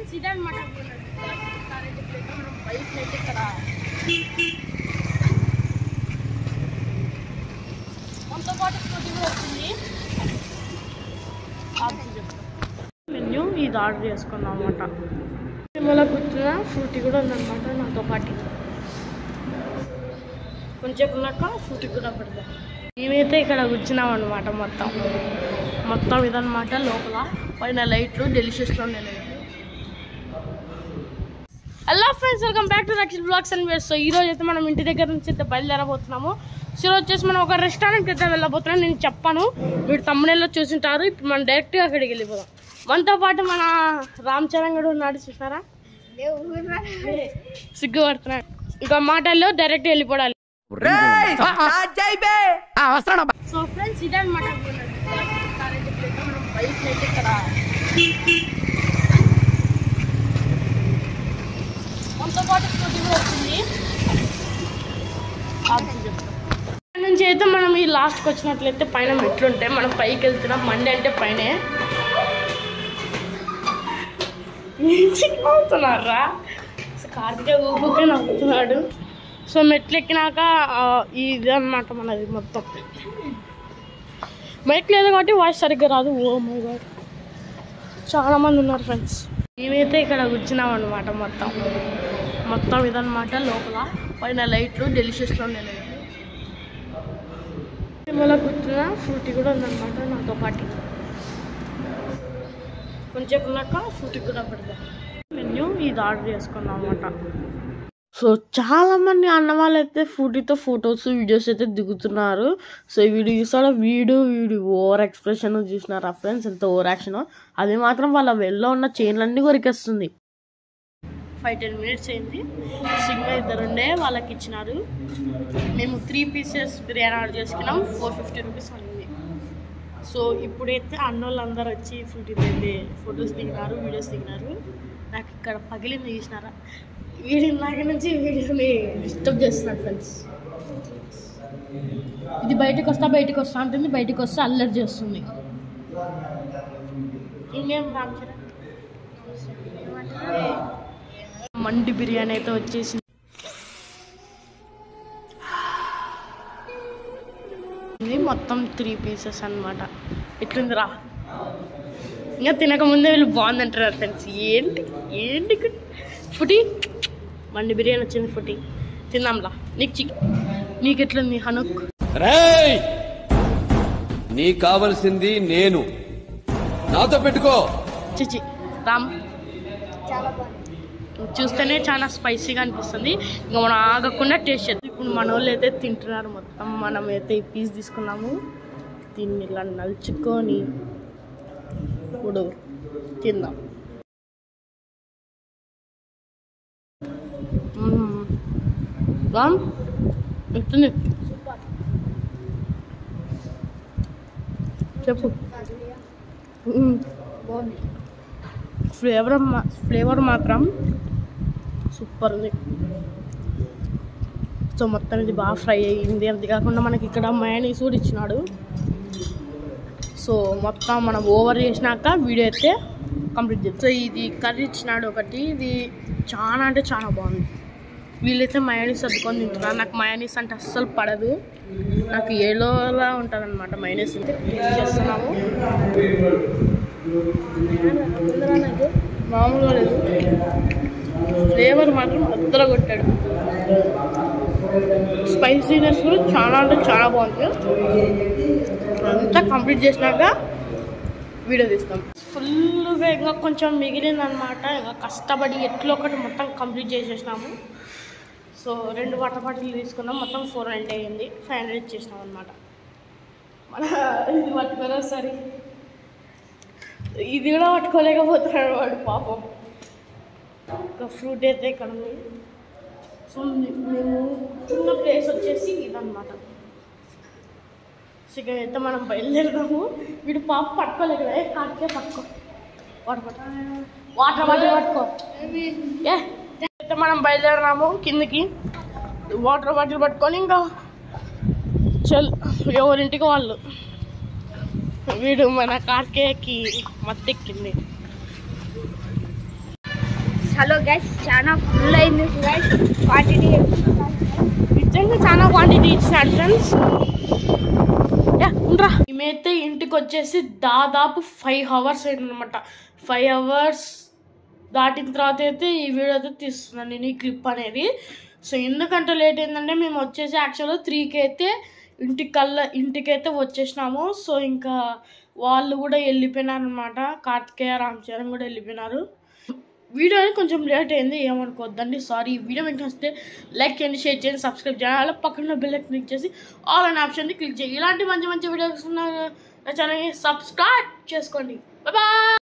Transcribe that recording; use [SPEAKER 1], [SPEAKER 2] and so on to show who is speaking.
[SPEAKER 1] Friends ఇదే అనమాట మనం బైక్ అయితే ఇక్కడ మనతో పాటు స్కూటీ కూడా వచ్చింది. మెన్యూ ఇది ఆర్డర్ చేసుకున్నాం అనమాట. మళ్ళీ కూర్చున్న ఫ్రూటీ కూడా ఉందన్నమాట నాతో పాటు. కొంచెం ఉన్నాక ఫ్రూటీ కూడా పెడతాం. మేమైతే ఇక్కడ కూర్చున్నాం అనమాట. మొత్తం ఇదన్నమాట. లోపల పైన లైట్లు డెలిషియస్లో ఉండే లైట్లు. Hello friends, welcome back to Rakshit blogs and wares. So ఈరోజు అయితే మనం ఇంటి దగ్గర నుంచి అయితే బయలుదేరబోతున్నాము. సో ఈరోజు వచ్చేసి మనం ఒక రెస్టారెంట్కి అయితే వెళ్ళబోతున్నాం. నేను చెప్పాను, మీరు తమ్ముళ్ళలో చూసింటారు. ఇప్పుడు మనం డైరెక్ట్గా అక్కడికి వెళ్ళిపోదాం. మనతో పాటు మన రామ్ చరణ్ కూడా ఉన్నాడు, చూసారా? సిగ్గుపడుతున్నాడు. ఇంకా మాటల్లో డైరెక్ట్ వెళ్ళిపోవాలి. సో ఫ్రెండ్స్ ఇదే అనమాట మనం బైక్ అయితే ఇక్కడ మనతో పాటు స్కూటీ కూడా వచ్చింది. ఇక్కడ నుంచి అయితే మనం ఈ లాస్ట్కి వచ్చినట్లయితే పైన మెట్లు ఉంటాయి. మనం పైకి వెళ్తున్నాం. మండే అంటే పైనే అవుతున్నారా? కార్తీక ఊపుకే నవ్వుతున్నాడు. సో మెట్లు ఎక్కినాక ఇది అనమాట మనది మొత్తం. మైక్ లేదు కాబట్టి వాయిస్ సరిగ్గా రాదు. ఓ మై గాడ్, చాలా మంది ఉన్నారు ఫ్రెండ్స్. మేమైతే ఇక్కడ కూర్చున్నాం అనమాట. మొత్తం ఇదన్నమాట. లోపల పైన లైట్లు డెలిషియస్లో ఉండే లైట్లు. మళ్ళీ కూర్చున్న ఫ్రూటీ కూడా ఉందన్నమాట నాతో పాటు. కొంచెం ఉన్నాక ఫ్రూటీ కూడా పెడతాం. మెన్యూ ఇది ఆర్డర్ చేసుకున్నాం అనమాట. సో చాలామంది అన్నవాళ్ళు అయితే ఫ్రూటీతో ఫొటోస్ వీడియోస్ అయితే దిగుతున్నారు. సో ఈ వీడియో చూసారా? వీడు ఓవర్ ఎక్స్ప్రెషన్ చూసినారా ఫ్రెండ్స్? ఎంత ఓవర్ యాక్షన్! అది మాత్రం వాళ్ళ వెళ్ళలో ఉన్న చైన్లన్నీ కొరికేస్తుంది. 5-10 మినిట్స్ అయింది. సిగ్నల్ ఇద్దరుండే వాళ్ళకి ఇచ్చినారు. మేము 3 పీసెస్ బిర్యానీ ఆర్డర్ చేసుకున్నాం. 450 రూపీస్ అయింది. సో ఇప్పుడైతే అన్నోళ్ళందరూ వచ్చి ఫ్రూటీ అయితే ఫొటోస్ దిగినారు, వీడియోస్ దిగినారు. నాకు ఇక్కడ పగిలింది, చూసినారా? వీడి నాక నుంచి వీడియోని డిస్టర్బ్ చేస్తున్నాడు ఫ్రెండ్స్. ఇది బయటకు వస్తా అంటుంది. బయటకు వస్తే అల్లరి చేస్తుంది. ఇంకేం రామచరణ్? మండి బిర్యానీ అయితే వచ్చేసింది. మొత్తం 3 పీసెస్ అనమాట. ఎట్లుందిరా? ఇంకా తినకముందే వీళ్ళు బాగుందంటారు ఫ్రెండ్స్. ఏంటి ఫుటీ మండి బిర్యానీ వచ్చింది. ఫుటీ తిందాంలా. నీకు ఎట్లుంది హనుక్?
[SPEAKER 2] నీకు కావాల్సింది నేను, నాతో పెట్టుకో.
[SPEAKER 1] చిచి రామ్, చూస్తేనే చాలా స్పైసీగా అనిపిస్తుంది. ఇంకా మనం ఆగకుండా టేస్ట్ చేద్దాం. ఇప్పుడు మన వాళ్ళు అయితే తింటున్నారు మొత్తం. మనం అయితే ఈ పీస్ తీసుకున్నాము. దీన్ని ఇలా నలుచుకొని ఇప్పుడు తిందాం. రామ్ ఎట్లుంది చెప్పు. ఫ్లేవర్ మాత్రం సూపర్ ఉంది. సో మొత్తం ఇది బాగా ఫ్రై అయ్యింది. అంతే కాకుండా మనకి ఇక్కడ మయోనీస్ కూడా ఇచ్చినాడు. సో మొత్తం మనం ఓవర్ చేసినాక వీడియో అయితే కంప్లీట్ చేస్తాం. సో ఇది కర్రీ ఇచ్చినాడు ఒకటి. ఇది చాలా అంటే చాలా బాగుంది. వీళ్ళైతే మయోనీస్ అద్దుకొని తింటున్నారు. నాకు మయోనీస్ అంటే అస్సలు పడదు. నాకు ఏలోలా ఉంటుంది అనమాట మయోనీస్. అయితే టేస్ట్ చేస్తున్నాము. నాకు మామూలుగా లేదు. ఫ్లేవర్ మాత్రం అద్దర కొట్టాడు. స్పైసీనెస్ కూడా చాలా అంటే చాలా బాగుంది. అంతా కంప్లీట్ చేసినాక వీడియో తీస్తాం. ఫుల్గా ఇంకా కొంచెం మిగిలిందనమాట. ఇంకా కష్టపడి ఎట్లో ఒకటి మొత్తం కంప్లీట్ చేసేసినాము. సో 2 వాటర్ బాటిల్ తీసుకున్నాం. మొత్తం 400 అయ్యింది. 500 ఇచ్చేసినాం అనమాట. మన ఇది పట్టుకోరా సరే, ఇది కూడా పట్టుకోలేకపోతున్నాడు వాడు పాపం. ఒక ఫ్రూట్ అయితే ఇక్కడ ఉంది. సో మేము చిన్న ప్లేస్ వచ్చేసి ఇదన్నమాట. సో ఇక అయితే మనం బయలుదేరుదాము. వీడు పాప పట్టుకోలేదు కదా, కాకే పట్టుకో. వాటర్ బాటిల్ పట్టుకో. అయితే మనం బయలుదేరినాము కిందికి. వాటర్ బాటిల్ పట్టుకొని ఇంకా ఎవరింటికి వాళ్ళు. వీడు మన కార్కేకి మత్తెక్కింది.
[SPEAKER 3] హలో గైస్, చాలా ఫుల్ అయింది గైస్. క్వాంటిటీ
[SPEAKER 1] నిజంగా చాలా క్వాంటిటీ ఇచ్చినాడు ఫ్రెండ్స్. ఉండరా మేమైతే ఇంటికి వచ్చేసి దాదాపు 5 hours అయిందనమాట. 5 hours దాటిన తర్వాత అయితే ఈ వీడియో అయితే తీస్తున్నాను నేను, ఈ క్లిప్ అనేది. సో ఎందుకంటే లేట్ అయిందంటే మేము వచ్చేసి యాక్చువల్గా 3కి అయితే ఇంటికైతే వచ్చేసినాము. సో ఇంకా వాళ్ళు కూడా వెళ్ళిపోయినారు అనమాట. కార్తికేయ రామ్ చరణ్ కూడా వెళ్ళిపోయినారు. వీడియో అనేది కొంచెం లేట్ అయింది, ఏమనుకోవద్దండి, సారీ. వీడియో మీకు వస్తే లైక్ చేయండి, షేర్ చేయండి, సబ్స్క్రైబ్ చేయాలి. అలా పక్కన బెల్ క్లిక్ చేసి ఆల్ అనే ఆప్షన్ని క్లిక్ చేయండి. ఇలాంటి మంచి మంచి వీడియోస్ ఉన్న ఛానల్ని సబ్స్క్రైబ్ చేసుకోండి. బాయ్.